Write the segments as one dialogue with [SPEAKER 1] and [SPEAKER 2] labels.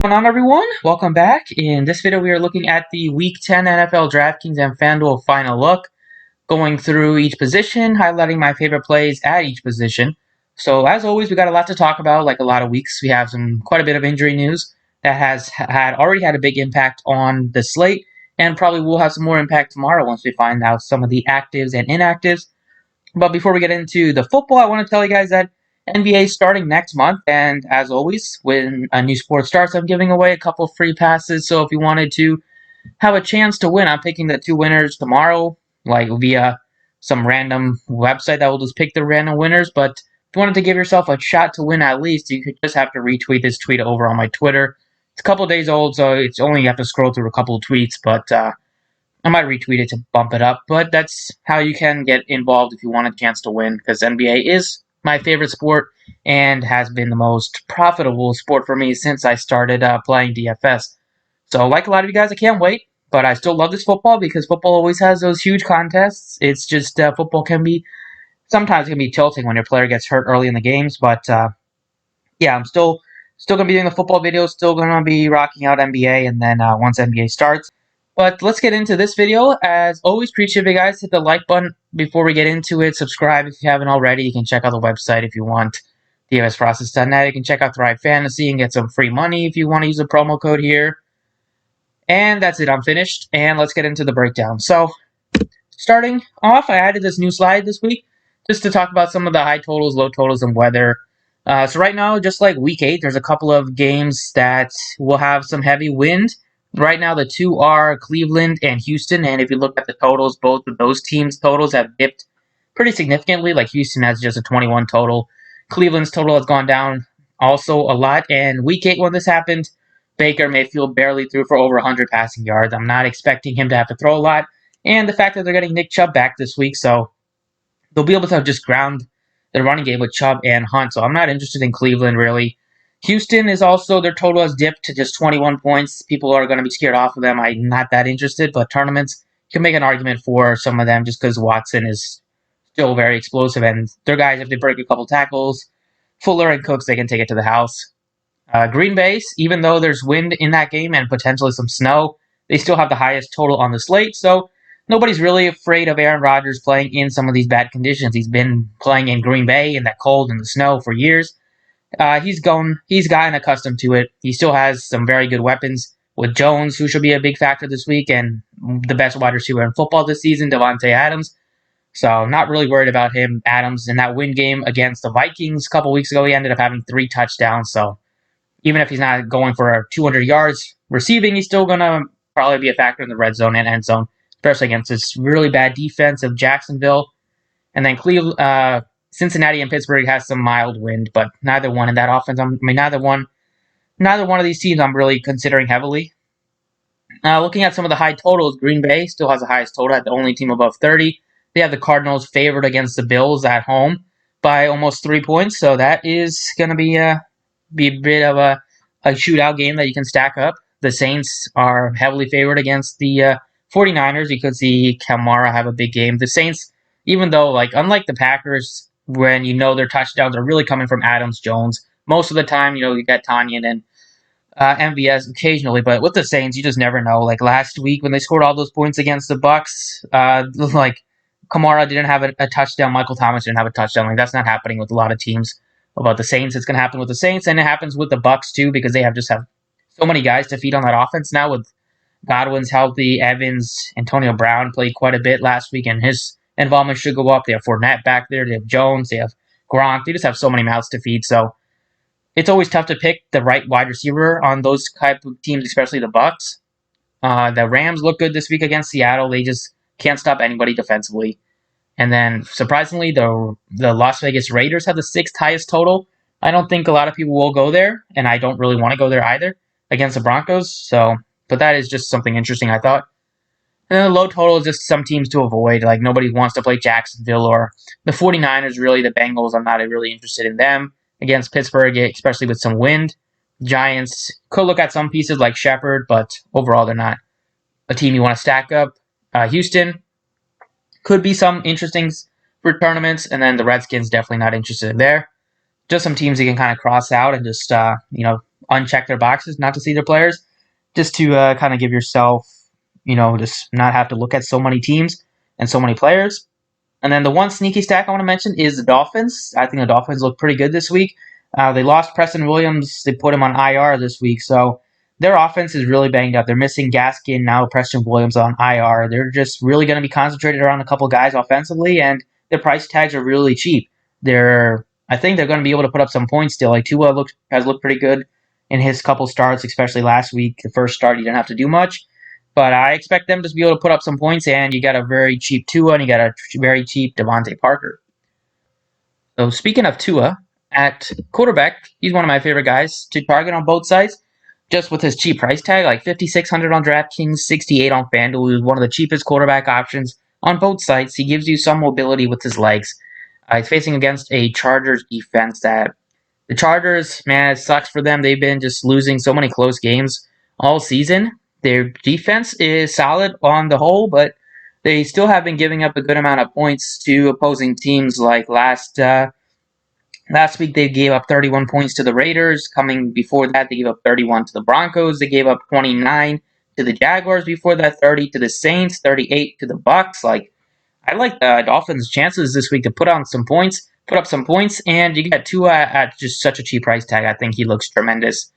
[SPEAKER 1] What's going on, everyone? Welcome back. In this video, we are looking at the Week 10 NFL Draftkings and Fanduel final look, going through each position, highlighting my favorite plays at each position. So, as always, we got a lot to talk about. Like a lot of weeks, we have quite a bit of injury news that has already had a big impact on the slate, and probably will have some more impact tomorrow once we find out some of the actives and inactives. But before we get into the football, I want to tell you guys that NBA is starting next month, and as always, when a new sport starts, I'm giving away a couple free passes. So if you wanted to have a chance to win, I'm picking the two winners tomorrow, like via some random website that will just pick the random winners. But if you wanted to give yourself a shot to win at least, you could just have to retweet this tweet over on my Twitter. It's a couple days old, so it's only you have to scroll through a couple of tweets, but I might retweet it to bump it up, but that's how you can get involved if you want a chance to win, because NBA is my favorite sport and has been the most profitable sport for me since I started playing DFS. So, like a lot of you guys, I can't wait, but I still love this football because football always has those huge contests. It's just football can be sometimes it can be tilting when your player gets hurt early in the games, but yeah, I'm still gonna be doing the football videos, still gonna be rocking out NBA, and then once NBA starts. But let's get into this video. As always, appreciate you guys. Hit the like button before we get into it. Subscribe if you haven't already. You can check out the website if you want. DFSprocess.net. You can check out Thrive Fantasy and get some free money if you want to use a promo code here. And that's it. I'm finished. And let's get into the breakdown. So, starting off, I added this new slide this week just to talk about some of the high totals, low totals, and weather. So right now, just like week 8, there's a couple of games that will have some heavy wind. Right now, the two are Cleveland and Houston, and if you look at the totals, both of those teams' totals have dipped pretty significantly. Like Houston has just a 21 total. Cleveland's total has gone down also a lot, and week 8 when this happened, Baker Mayfield barely threw for over 100 passing yards. I'm not expecting him to have to throw a lot, and the fact that they're getting Nick Chubb back this week, so they'll be able to just ground their running game with Chubb and Hunt, so I'm not interested in Cleveland, really. Houston is also, their total has dipped to just 21 points. People are going to be scared off of them. I'm not that interested, but tournaments, you can make an argument for some of them just because Watson is still very explosive, and their guys, if they break a couple tackles, Fuller and Cooks, they can take it to the house. Green Bay, even though there's wind in that game and potentially some snow, they still have the highest total on the slate, so nobody's really afraid of Aaron Rodgers playing in some of these bad conditions. He's been playing in Green Bay in that cold and the snow for years. He's gotten accustomed to it. He still has some very good weapons with Jones, who should be a big factor this week, and the best wide receiver in football this season, Devontae Adams. So not really worried about him. Adams in that win game against the Vikings a couple weeks ago, he ended up having 3 touchdowns. So even if he's not going for 200 yards receiving, he's still going to probably be a factor in the red zone and end zone, especially against this really bad defense of Jacksonville. And then Cincinnati and Pittsburgh has some mild wind, but neither one in that offense. Neither one of these teams I'm really considering heavily. Looking at some of the high totals, Green Bay still has the highest total, at the only team above 30. They have the Cardinals favored against the Bills at home by almost 3 points, so that is going to be a bit of a shootout game that you can stack up. The Saints are heavily favored against the 49ers. You could see Kamara have a big game. The Saints, even though, unlike the Packers, when their touchdowns are really coming from Adams, Jones, most of the time, you got Tanyan and MVS occasionally, but with the Saints, you just never know. Like last week when they scored all those points against the Bucks, Kamara didn't have a touchdown, Michael Thomas didn't have a touchdown. Like that's not happening with a lot of teams. About the Saints, it's going to happen with the Saints, and it happens with the Bucks too because they have so many guys to feed on that offense now. With Godwin's healthy, Evans, Antonio Brown played quite a bit last week, and his involvement should go up. They have Fournette back there. They have Jones. They have Gronk. They just have so many mouths to feed. So it's always tough to pick the right wide receiver on those type of teams, especially the Bucks. The Rams look good this week against Seattle. They just can't stop anybody defensively. And then, surprisingly, the Las Vegas Raiders have the 6th highest total. I don't think a lot of people will go there, and I don't really want to go there either against the Broncos. So, but that is just something interesting, I thought. And then the low total is just some teams to avoid. Like, nobody wants to play Jacksonville or the 49ers, really. The Bengals, I'm not really interested in them. Against Pittsburgh, especially with some wind. Giants could look at some pieces like Shepard, but overall, they're not a team you want to stack up. Houston could be some interesting for tournaments, and then the Redskins definitely not interested in there. Just some teams you can kind of cross out and just uncheck their boxes, not to see their players, just to kind of give yourself, just not have to look at so many teams and so many players. And then the one sneaky stack I want to mention is the Dolphins. I think the Dolphins look pretty good this week. They lost Preston Williams. They put him on IR this week. So their offense is really banged up. They're missing Gaskin, now Preston Williams on IR. They're just really going to be concentrated around a couple guys offensively, and their price tags are really cheap. I think they're going to be able to put up some points still. Like Tua has looked pretty good in his couple starts, especially last week. The first start, he didn't have to do much. But I expect them to be able to put up some points, and you got a very cheap Tua, and you got a very cheap Devontae Parker. So speaking of Tua, at quarterback, he's one of my favorite guys to target on both sides. Just with his cheap price tag, like 5,600 on DraftKings, 68 on Fanduel, he's one of the cheapest quarterback options on both sides. He gives you some mobility with his legs. He's facing against a Chargers defense that the Chargers, man, it sucks for them. They've been just losing so many close games all season. Their defense is solid on the whole, but they still have been giving up a good amount of points to opposing teams. Like last week, they gave up 31 points to the Raiders. Coming before that, they gave up 31 to the Broncos. They gave up 29 to the Jaguars. Before that, 30 to the Saints, 38 to the Bucks. Like, I like the Dolphins' chances this week to put up some points, and you get Tua at just such a cheap price tag. I think he looks tremendous.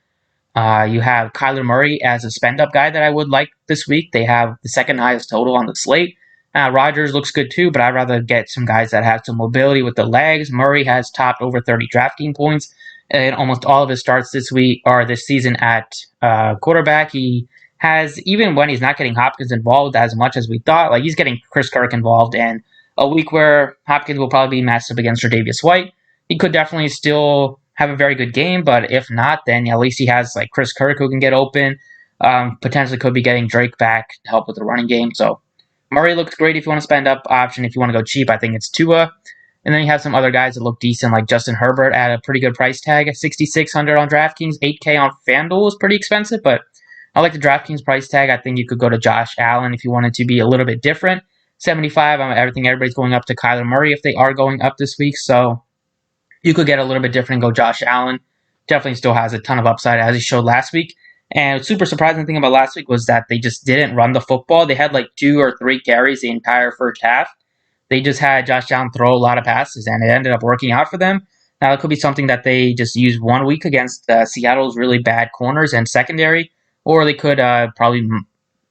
[SPEAKER 1] You have Kyler Murray as a spend-up guy that I would like this week. They have the second highest total on the slate. Rodgers looks good too, but I'd rather get some guys that have some mobility with the legs. Murray has topped over 30 DraftKings points in almost all of his starts this week or this season at quarterback. He has, even when he's not getting Hopkins involved as much as we thought, like he's getting Chris Kirk involved, and a week where Hopkins will probably be matched up against Tre'Davious White, he could definitely still have a very good game, but if not, then at least he has like Chris Kirk who can get open. Potentially could be getting Drake back to help with the running game. So Murray looks great if you want to spend up option. If you want to go cheap, I think it's Tua. And then you have some other guys that look decent, like Justin Herbert at a pretty good price tag at 6,600 on DraftKings. 8K on FanDuel is pretty expensive, but I like the DraftKings price tag. I think you could go to Josh Allen if you wanted to be a little bit different. 75. Everybody's going up to Kyler Murray if they are going up this week. So you could get a little bit different and go Josh Allen. Definitely still has a ton of upside as he showed last week. And the super surprising thing about last week was that they just didn't run the football. They had like 2 or 3 carries the entire first half. They just had Josh Allen throw a lot of passes, and it ended up working out for them. Now, it could be something that they just use 1 week against Seattle's really bad corners and secondary, or they could probably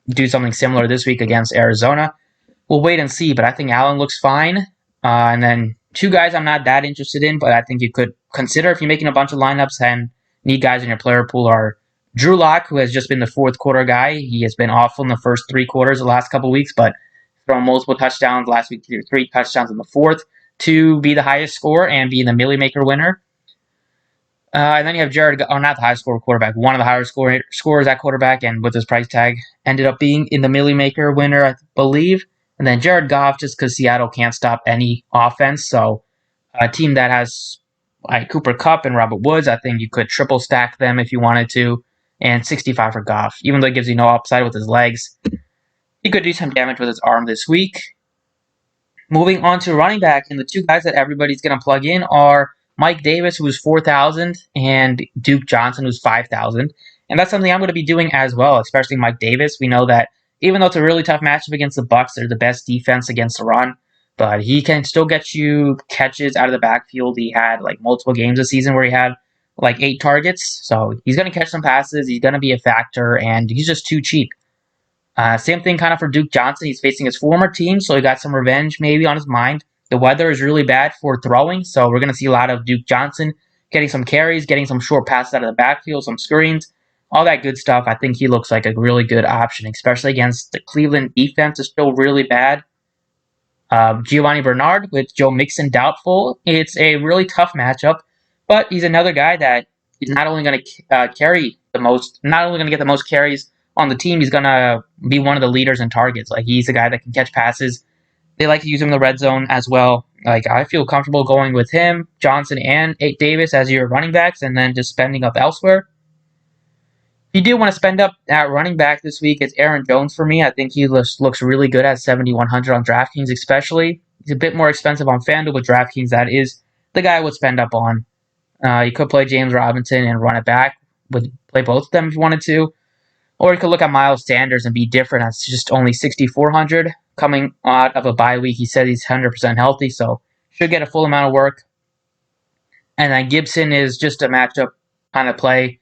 [SPEAKER 1] do something similar this week against Arizona. We'll wait and see, but I think Allen looks fine. And then 2 guys I'm not that interested in, but I think you could consider if you're making a bunch of lineups and need guys in your player pool are Drew Lock, who has just been the fourth quarter guy. He has been awful in the first 3 quarters the last couple weeks, but thrown multiple touchdowns last week, 3 touchdowns in the fourth to be the highest score and be the Millie Maker winner. And then you have Jared, not the highest score quarterback, one of the higher scorers at quarterback, and with his price tag, ended up being in the Millie Maker winner, I believe. And then Jared Goff, just because Seattle can't stop any offense. So a team that has like Cooper Kupp and Robert Woods, I think you could triple stack them if you wanted to. And 65 for Goff, even though it gives you no upside with his legs. He could do some damage with his arm this week. Moving on to running back, and the 2 guys that everybody's going to plug in are Mike Davis, who's 4,000, and Duke Johnson, who's 5,000. And that's something I'm going to be doing as well, especially Mike Davis. We know that even though it's a really tough matchup against the Bucs, they're the best defense against the run, but he can still get you catches out of the backfield. He had like multiple games this season where he had like 8 targets, so he's going to catch some passes. He's going to be a factor, and he's just too cheap. Same thing kind of for Duke Johnson. He's facing his former team, so he got some revenge maybe on his mind. The weather is really bad for throwing, so we're going to see a lot of Duke Johnson getting some carries, getting some short passes out of the backfield, some screens, all that good stuff. I think he looks like a really good option, especially against the Cleveland defense is still really bad. Giovanni Bernard with Joe Mixon doubtful. It's a really tough matchup, but he's another guy that is not only going to not only going to get the most carries on the team, he's going to be one of the leaders in targets. Like, he's a guy that can catch passes. They like to use him in the red zone as well. Like, I feel comfortable going with him, Johnson, and Davis as your running backs, and then just spending up elsewhere. If you do want to spend up at running back this week, it's Aaron Jones for me. I think he looks really good at 7,100 on DraftKings especially. He's a bit more expensive on FanDuel, but DraftKings, that is the guy I would spend up on. You could play James Robinson and run it back play both of them if you wanted to. Or you could look at Miles Sanders and be different. That's just only 6,400 coming out of a bye week. He said he's 100% healthy, so should get a full amount of work. And then Gibson is just a matchup kind of play.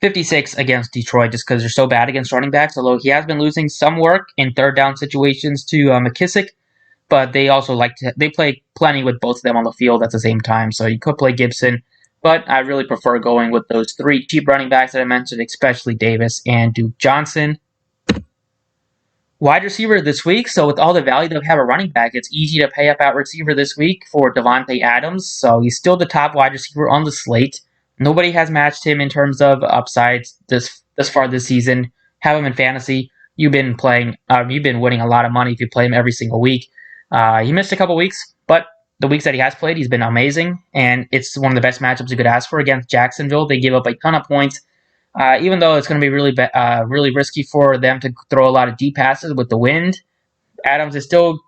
[SPEAKER 1] 56 against Detroit just because they're so bad against running backs, although he has been losing some work in third down situations to McKissick. But they also they play plenty with both of them on the field at the same time. So you could play Gibson, but I really prefer going with those three cheap running backs that I mentioned, especially Davis and Duke Johnson. Wide receiver this week. So with all the value that we have a running back, it's easy to pay up at receiver this week for Davante Adams. So he's still the top wide receiver on the slate. Nobody has matched him in terms of upsides this far this season. Have him in fantasy. You've been winning a lot of money if you play him every single week. He missed a couple weeks, but the weeks that he has played, he's been amazing, and it's one of the best matchups you could ask for against Jacksonville. They give up a ton of points, even though it's going to be really risky for them to throw a lot of deep passes with the wind. Adams is still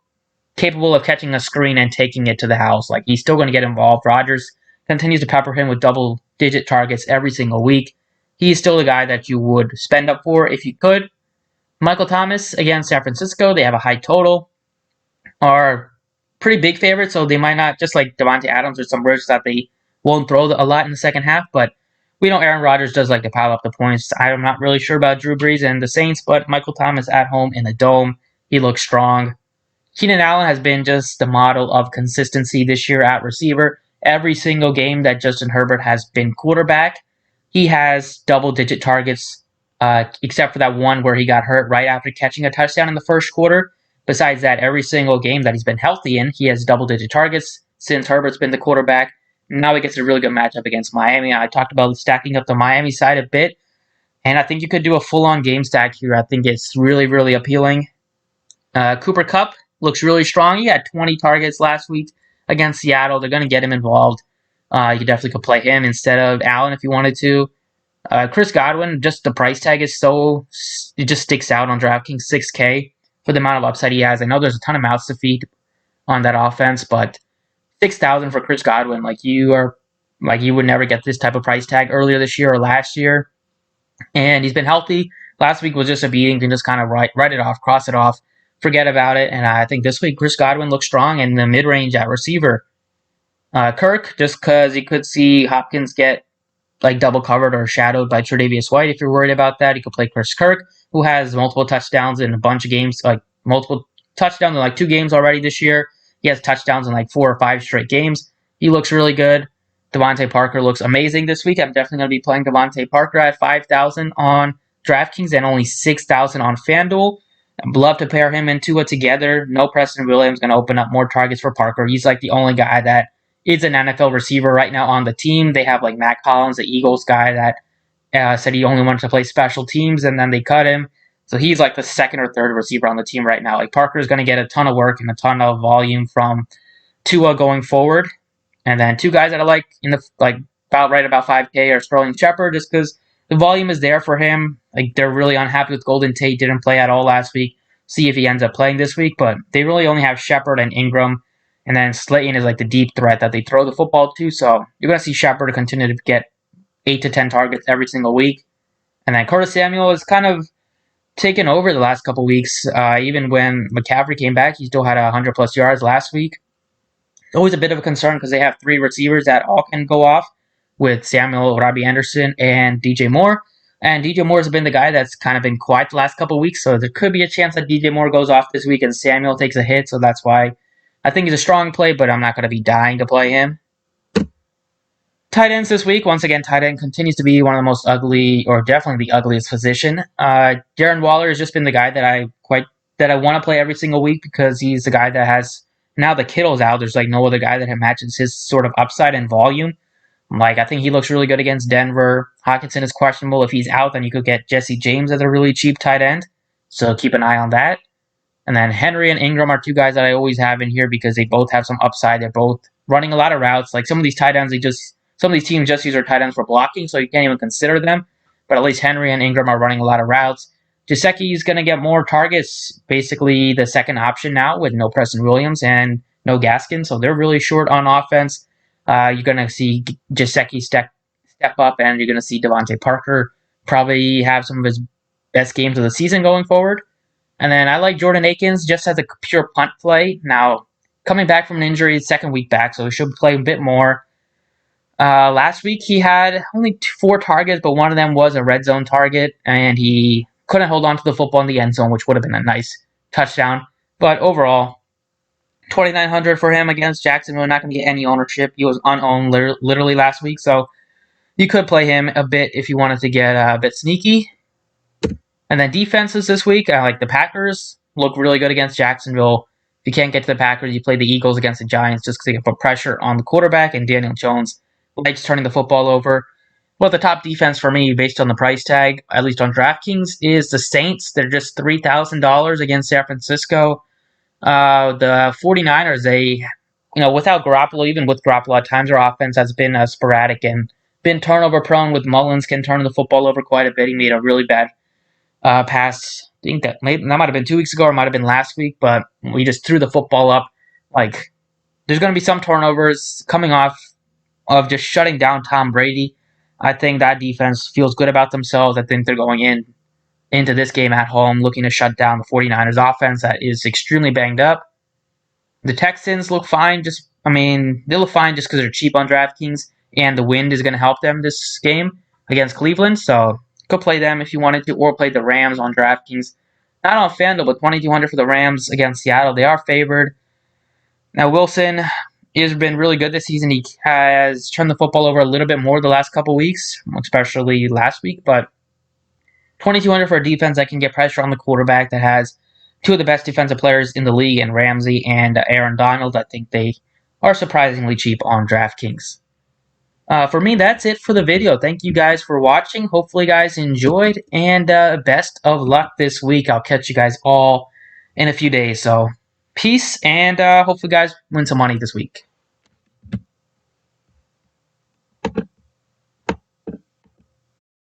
[SPEAKER 1] capable of catching a screen and taking it to the house. Like, he's still going to get involved. Rodgers continues to pepper him with double-digit targets every single week. He's still the guy that you would spend up for if you could. Michael Thomas against San Francisco. They have a high total. Are pretty big favorites, so they might not, just like Davante Adams or some risks that they won't throw a lot in the second half, but we know Aaron Rodgers does like to pile up the points. I'm not really sure about Drew Brees and the Saints, but Michael Thomas at home in the Dome, he looks strong. Keenan Allen has been just the model of consistency this year at receiver. Every single game that Justin Herbert has been quarterback, he has double-digit targets, except for that one where he got hurt right after catching a touchdown in the first quarter. Besides that, every single game that he's been healthy in, he has double-digit targets since Herbert's been the quarterback. Now he gets a really good matchup against Miami. I talked about stacking up the Miami side a bit, and I think you could do a full-on game stack here. I think it's really, really appealing. Cooper Kupp looks really strong. He had 20 targets last week against Seattle. They're going to get him involved. You definitely could play him instead of Allen if you wanted to. Chris Godwin, just the price tag is it just sticks out on DraftKings, 6K. For the amount of upside he has. I know there's a ton of mouths to feed on that offense, but 6,000 for Chris Godwin, you would never get this type of price tag earlier this year or last year. And he's been healthy. Last week was just a beating. You can just kind of write it off, cross it off, forget about it. And I think this week Chris Godwin looks strong in the mid-range at receiver. Kirk, just because you could see Hopkins get double covered or shadowed by Tre'Davious White. If you're worried about that, you could play Chris Kirk, who has multiple touchdowns in a bunch of games, multiple touchdowns in 2 games already this year. He has touchdowns in 4 or 5 straight games. He looks really good. Devontae Parker looks amazing this week. I'm definitely going to be playing Devontae Parker at 5,000 on DraftKings and only 6,000 on Fanduel. I'd love to pair him and Tua together. No Preston Williams going to open up more targets for Parker. He's the only guy that is an NFL receiver right now on the team. They have Matt Collins, the Eagles guy that said he only wanted to play special teams, and then they cut him. So he's the second or third receiver on the team right now. Parker's going to get a ton of work and a ton of volume from Tua going forward. And then 2 guys that I like in the about 5K are Sterling Shepard, just because the volume is there for him. They're really unhappy with Golden Tate. Didn't play at all last week. See if he ends up playing this week. But they really only have Shepard and Ingram. And then Slayton is the deep threat that they throw the football to. So you're going to see Shepard continue to get 8 to 10 targets every single week. And then Curtis Samuel is kind of taken over the last couple weeks. Even when McCaffrey came back, he still had 100-plus yards last week. Always a bit of a concern because they have 3 receivers that all can go off with Samuel, Robbie Anderson, and DJ Moore. And DJ Moore has been the guy that's kind of been quiet the last couple weeks, so there could be a chance that DJ Moore goes off this week and Samuel takes a hit, so that's why I think he's a strong play, but I'm not going to be dying to play him. Tight ends this week. Once again, tight end continues to be one of the most ugly, or definitely the ugliest position. Darren Waller has just been the guy that I want to play every single week because he's the guy that has, now the Kittle's out, there's no other guy that matches his sort of upside and volume. I think he looks really good against Denver. Hockenson is questionable. If he's out, then you could get Jesse James as a really cheap tight end. So keep an eye on that. And then Henry and Ingram are 2 guys that I always have in here because they both have some upside. They're both running a lot of routes. Some of these tight ends, some of these teams just use their tight ends for blocking, so you can't even consider them. But at least Henry and Ingram are running a lot of routes. Gesicki is going to get more targets, basically the second option now with no Preston Williams and no Gaskin, so they're really short on offense. You're going to see Gesicki step up, and you're going to see Devontae Parker probably have some of his best games of the season going forward. And then I like Jordan Akins just as a pure punt play. Now, coming back from an injury, second week back, so he should play a bit more. Last week he had only 4 targets, but one of them was a red zone target, and he couldn't hold on to the football in the end zone, which would have been a nice touchdown. But overall, 2,900 for him against Jacksonville. Not going to get any ownership. He was unowned literally last week, so you could play him a bit if you wanted to get a bit sneaky. And then defenses this week, like the Packers look really good against Jacksonville. If you can't get to the Packers, you play the Eagles against the Giants just because they can put pressure on the quarterback, and Daniel Jones likes turning the football over. Well, the top defense for me, based on the price tag, at least on DraftKings, is the Saints. They're just $3,000 against San Francisco. The 49ers, without Garoppolo, even with Garoppolo, at times their offense has been sporadic and been turnover prone. With Mullins can turn the football over quite a bit. He made a really bad pass. I think that might have been 2 weeks ago or might have been last week, but we just threw the football up. Like, there's going to be some turnovers coming off of just shutting down Tom Brady. I think that defense feels good about themselves. I think they're going into this game at home looking to shut down the 49ers offense that is extremely banged up. The Texans look fine. They look fine just because they're cheap on DraftKings, and the wind is going to help them this game against Cleveland. So go play them if you wanted to, or play the Rams on DraftKings. Not on FanDuel, but 2,200 for the Rams against Seattle. They are favored. Now, Wilson has been really good this season. He has turned the football over a little bit more the last couple weeks, especially last week. But 2,200 for a defense that can get pressure on the quarterback, that has 2 of the best defensive players in the league, and Ramsey and Aaron Donald. I think they are surprisingly cheap on DraftKings. For me, that's it for the video. Thank you guys for watching. Hopefully, you guys enjoyed, and best of luck this week. I'll catch you guys all in a few days. So, peace, and hopefully, guys win some money this week.